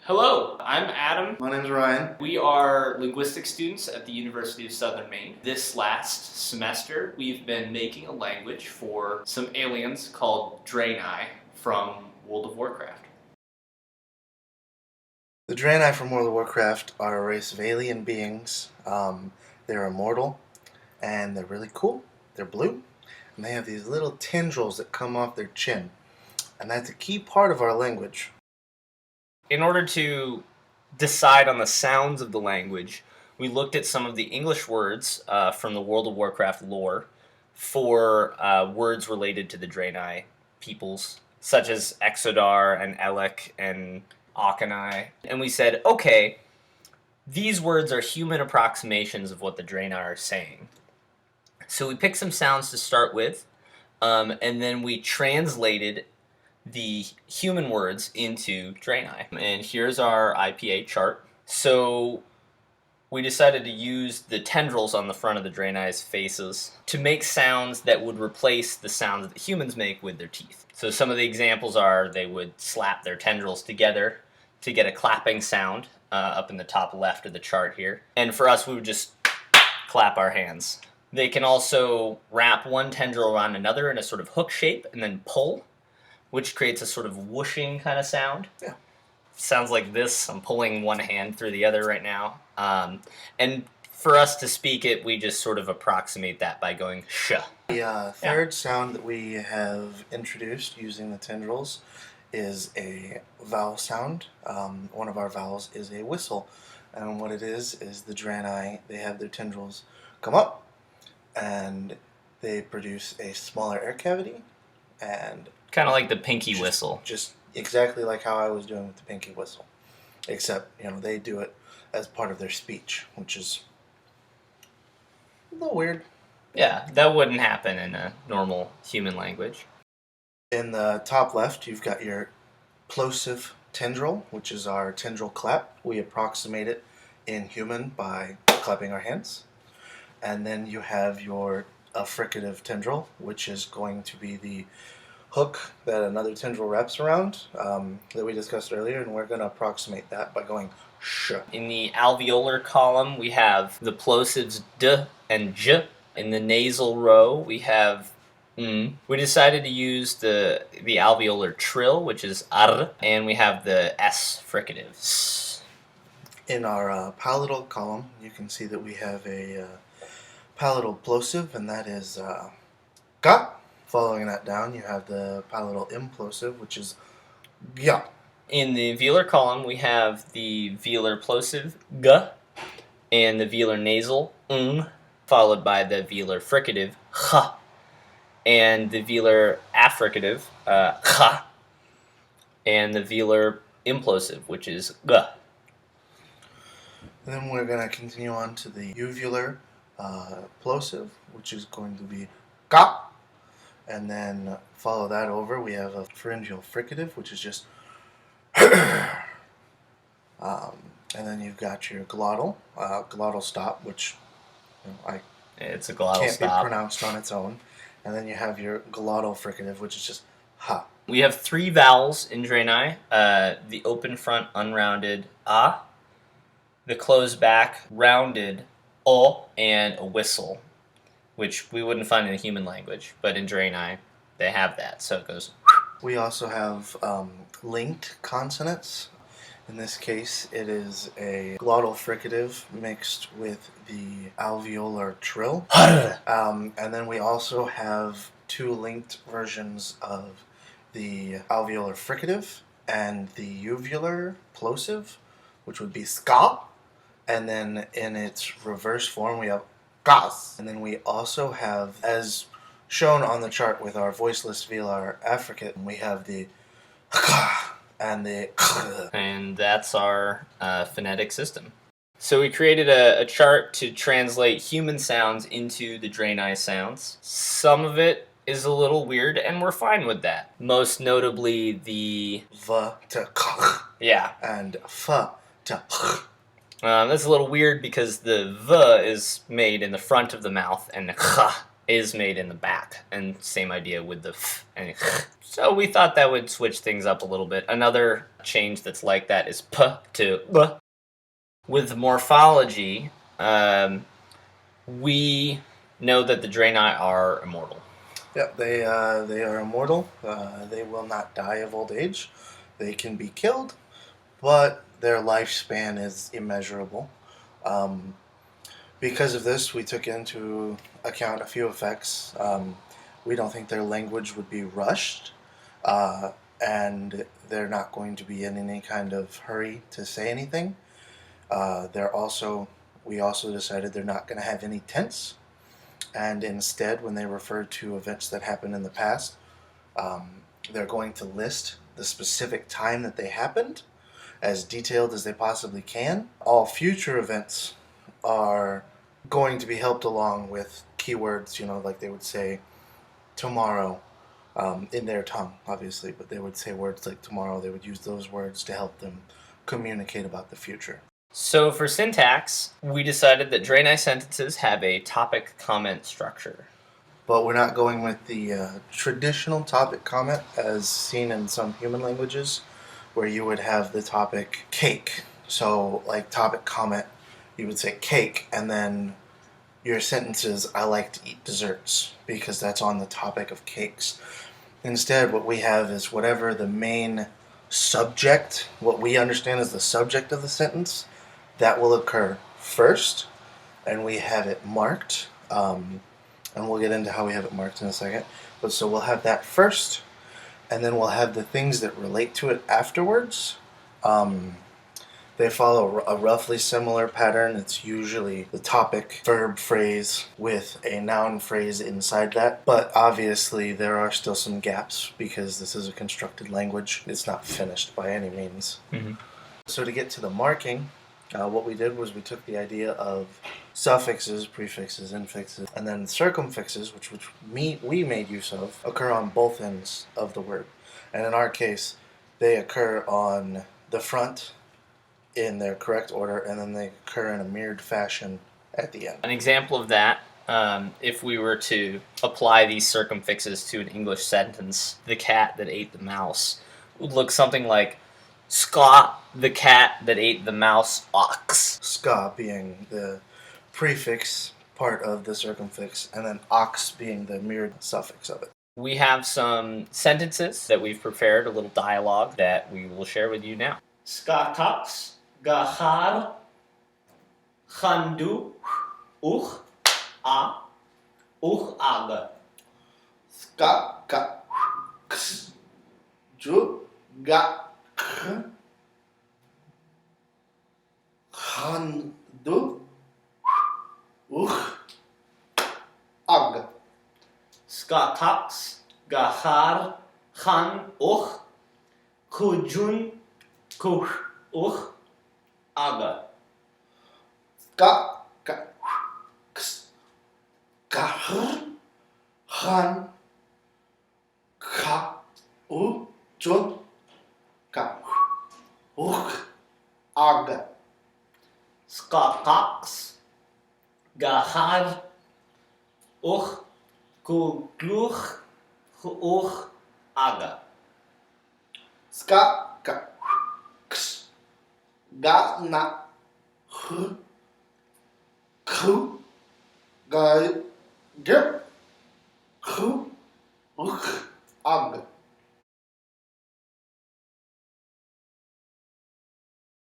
Hello, I'm Adam. My name's Ryan. We are linguistics students at the University of Southern Maine. This last semester, we've been making a language for some aliens called Draenei from World of Warcraft. The Draenei from World of Warcraft are a race of alien beings. They're immortal, and they're really cool. They're blue, and they have these little tendrils that come off their chin. And that's a key part of our language. In order to decide on the sounds of the language, we looked at some of the English words from the World of Warcraft lore for words related to the Draenei peoples, such as Exodar and Elec and Akanai. And we said, okay, these words are human approximations of what the Draenei are saying. So we picked some sounds to start with, and then we translated the human words into Draenei. And here's our IPA chart. So we decided to use the tendrils on the front of the Draenei's faces to make sounds that would replace the sounds that humans make with their teeth. So some of the examples are they would slap their tendrils together to get a clapping sound up in the top left of the chart here. And for us, we would just clap our hands. They can also wrap one tendril around another in a sort of hook shape and then pull, which creates a sort of whooshing kind of sound. Yeah. Sounds like this. I'm pulling one hand through the other right now. And for us to speak it, we just sort of approximate that by going sh. The third sound that we have introduced using the tendrils is a vowel sound. One of our vowels is a whistle. And what it is the Draenei, they have their tendrils come up, and they produce a smaller air cavity, and kind of like the pinky whistle. Just exactly like how I was doing with the pinky whistle. Except, they do it as part of their speech, which is a little weird. Yeah, that wouldn't happen in a normal human language. In the top left, you've got your plosive tendril, which is our tendril clap. We approximate it in human by clapping our hands. And then you have your affricative tendril, which is going to be the hook that another tendril wraps around that we discussed earlier, and we're going to approximate that by going sh. In the alveolar column, we have the plosives d and j. In the nasal row, we have n. We decided to use the alveolar trill, which is r, and we have the s fricative. S. In our palatal column, you can see that we have a palatal plosive, and that is ga. Following that down, you have the palatal implosive, which is ya. In the velar column, we have the velar plosive g, and the velar nasal ng, followed by the velar fricative ch, and the velar affricative ch, and the velar implosive, which is g. Then we're going to continue on to the uvular plosive, which is going to be ga. And then follow that over, we have a pharyngeal fricative, which is just and then you've got your glottal stop, which It's a glottal can't stop. be pronounced on its own. And then you have your glottal fricative, which is just ha. We have three vowels in Draenei. The open front unrounded a, the closed back rounded o, and a whistle, which we wouldn't find in the human language, but in Draenei, they have that, so it goes. We also have linked consonants. In this case, it is a glottal fricative mixed with the alveolar trill. And then we also have two linked versions of the alveolar fricative and the uvular plosive, which would be ska. And then in its reverse form, we have gas. And then we also have, as shown on the chart with our voiceless velar affricate, we have the and the And that's our phonetic system. So we created a chart to translate human sounds into the Draenei sounds. Some of it is a little weird, and we're fine with that. Most notably the v to k yeah. and f to h. That's a little weird because the v is made in the front of the mouth and the ch is made in the back, and same idea with the f and ch. So we thought that would switch things up a little bit. Another change that's like that is p to b. With morphology, we know that the Draenei are immortal. Yep, they are immortal. They will not die of old age. They can be killed, but their lifespan is immeasurable. Because of this, we took into account a few effects. We don't think their language would be rushed, and they're not going to be in any kind of hurry to say anything. We also decided they're not going to have any tense, and instead, when they refer to events that happened in the past, they're going to list the specific time that they happened, as detailed as they possibly can. All future events are going to be helped along with keywords, like they would say tomorrow, in their tongue, obviously, but they would say words like tomorrow. They would use those words to help them communicate about the future. So for syntax, we decided that Draenei sentences have a topic comment structure. But we're not going with the traditional topic comment as seen in some human languages, where you would have the topic cake. So, like topic comment, you would say cake, and then your sentence is, I like to eat desserts, because that's on the topic of cakes. Instead, what we have is whatever the main subject, what we understand as the subject of the sentence, that will occur first, and we have it marked. And we'll get into how we have it marked in a second. But so we'll have that first, and then we'll have the things that relate to it afterwards. They follow a roughly similar pattern. It's usually the topic, verb, phrase with a noun phrase inside that. But obviously there are still some gaps because this is a constructed language. It's not finished by any means. Mm-hmm. So to get to the marking, what we did was we took the idea of suffixes, prefixes, infixes, and then circumfixes, which we made use of, occur on both ends of the word. And in our case, they occur on the front in their correct order, and then they occur in a mirrored fashion at the end. An example of that, if we were to apply these circumfixes to an English sentence, the cat that ate the mouse would look something like Scott, the cat that ate the mouse, ox. Ska being the prefix part of the circumfix, and then ox being the mirrored suffix of it. We have some sentences that we've prepared, a little dialogue that we will share with you now. Skatax gahar khandu uch a uch aga. Ska ka x ju ga khan du ag. Skatax gahar khan uch kujun kuch uch aga. Ska ka x gahar khan ka u jun ka ag. Skatax gahar uch kugluch uch aga. Ska ka x ga na h khu ga ge khu ag.